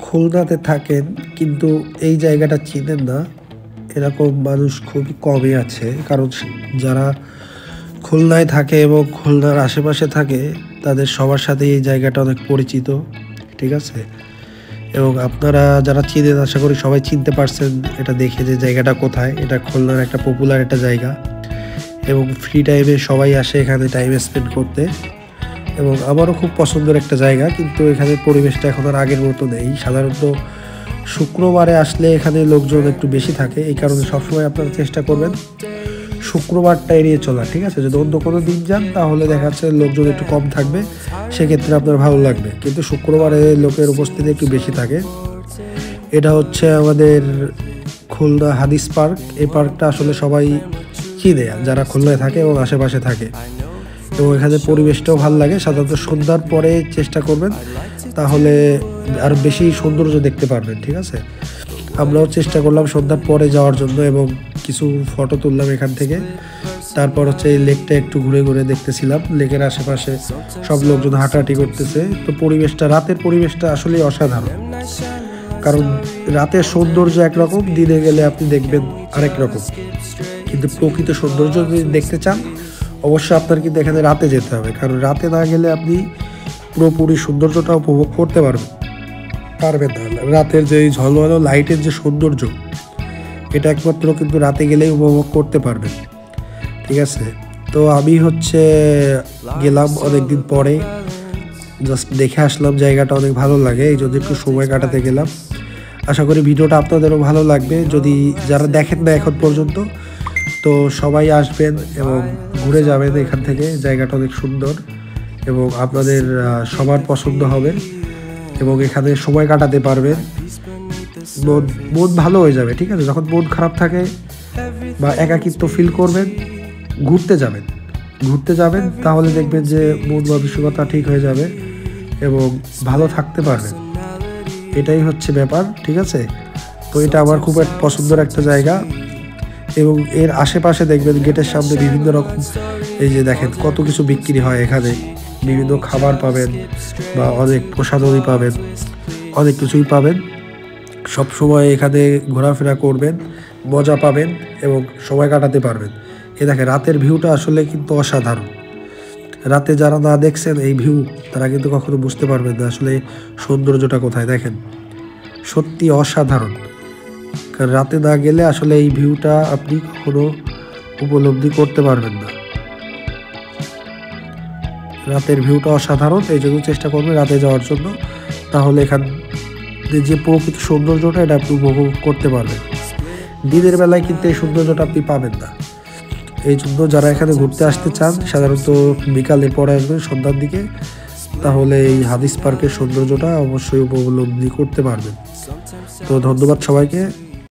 খুলনাতে থাকেন কিন্তু এই জায়গাটা চিনেন না, এরকম মানুষ খুবই কমই আছে। কারণ যারা খুলনায় থাকে এবং খুলনার আশেপাশে থাকে তাদের সবার সাথে এই জায়গাটা অনেক পরিচিত, ঠিক আছে। এবং আপনারা যারা চিনেন আশা করি সবাই চিনতে পারছেন এটা দেখে যে জায়গাটা কোথায়। এটা খুলনার একটা পপুলার একটা জায়গা এবং ফ্রি টাইমে সবাই আসে এখানে টাইম স্পেন্ড করতে, এবং আমারও খুব পছন্দের একটা জায়গা। কিন্তু এখানে পরিবেশটা এখন আর আগের মতো নেই। সাধারণত শুক্রবারে আসলে এখানে লোকজন একটু বেশি থাকে, এই কারণে সবসময় আপনারা চেষ্টা করবেন শুক্রবারটা এড়িয়ে চলা, ঠিক আছে। যদি অন্য কোনো দিন যান তাহলে দেখা যাচ্ছে লোকজন একটু কম থাকবে, সেক্ষেত্রে আপনার ভালো লাগবে। কিন্তু শুক্রবারে লোকের উপস্থিতি একটু বেশি থাকে। এটা হচ্ছে আমাদের খুলনা হাদিস পার্ক। এই পার্কটা আসলে সবাই চিনে যারা খুলনায় থাকে এবং আশেপাশে থাকে, এবং এখানে পরিবেশটাও ভালো লাগে। সাধারণত সন্ধ্যার পরে চেষ্টা করবেন, তাহলে আরও বেশি সৌন্দর্য দেখতে পারবেন, ঠিক আছে। আমরাও চেষ্টা করলাম সন্ধ্যার পরে যাওয়ার জন্য এবং কিছু ফটো তুললাম এখান থেকে। তারপর হচ্ছে এই লেকটা একটু ঘুরে ঘুরে দেখতেছিলাম। লেকের আশেপাশে সব লোকজন হাঁটাহাঁটি করতেছে। তো পরিবেশটা, রাতের পরিবেশটা আসলেই অসাধারণ। কারণ রাতের সৌন্দর্য একরকম, দিনে গেলে আপনি দেখবেন আরেক রকম। কিন্তু প্রকৃত সৌন্দর্য যদি দেখতে চান অবশ্যই আপনার কিন্তু এখানে রাতে যেতে হবে, কারণ রাতে না গেলে আপনি পুরোপুরি সৌন্দর্যটা উপভোগ করতে পারবেন না। রাতের যে ঝলমলো লাইটের যে সৌন্দর্য, এটা একমাত্র কিন্তু রাতে গেলেই উপভোগ করতে পারবেন, ঠিক আছে। তো আমি হচ্ছে গেলাম অনেকদিন পরে, জাস্ট দেখে আসলাম, জায়গাটা অনেক ভালো লাগে, এই জন্য একটু সময় কাটাতে গেলাম। আশা করি ভিডিওটা আপনাদেরও ভালো লাগবে। যদি যারা দেখেন না এখন পর্যন্ত, তো সবাই আসবেন এবং ঘুরে যাবেন এখান থেকে। জায়গাটা অনেক সুন্দর এবং আপনাদের সবার পছন্দ হবে, এবং এখানে সময় কাটাতে পারবেন। মন ভালো হয়ে যাবে, ঠিক আছে। যখন মন খারাপ থাকে বা একাকিত্ব ফিল করবেন, ঘুরতে যাবেন, তাহলে দেখবেন যে মন মানসিকতা ঠিক হয়ে যাবে এবং ভালো থাকতে পারবেন। এটাই হচ্ছে ব্যাপার, ঠিক আছে। তো এটা আমার খুব পছন্দের একটা জায়গা, এবং এর আশেপাশে দেখবেন গেটের সামনে বিভিন্ন রকম, এই যে দেখেন কত কিছু বিক্রি হয় এখানে। বিভিন্ন খাবার পাবেন বা অনেক প্রসাধনী পাবেন, অনেক কিছুই পাবেন। সব সময় এখানে ঘোরাফেরা করবেন, মজা পাবেন এবং সময় কাটাতে পারবেন। দেখেন রাতের ভিউটা আসলে কিন্তু অসাধারণ। রাতে যারা না দেখছেন এই ভিউ, তারা কিন্তু কখনো বুঝতে পারবেন না আসলে সৌন্দর্যটা কোথায়। দেখেন সত্যি অসাধারণ, কারণ রাতে না গেলে আসলে এই ভিউটা আপনি কখনো উপলব্ধি করতে পারবেন না। রাতের ভিউটা অসাধারণ, এই জন্য চেষ্টা করবেন রাতে যাওয়ার জন্য, তাহলে এখানে যে প্রকৃত সৌন্দর্যটা এটা আপনি উপভোগ করতে পারবেন। দিনের বেলায় কিন্তু এই সৌন্দর্যটা আপনি পাবেন না। এই জন্য যারা এখানে ঘুরতে আসতে চান সাধারণত বিকালে পরে আসবেন, সন্ধ্যার দিকে, তাহলে এই হাদিস পার্কের সৌন্দর্যটা অবশ্যই উপলব্ধি করতে পারবেন। তো ধন্যবাদ সবাইকে।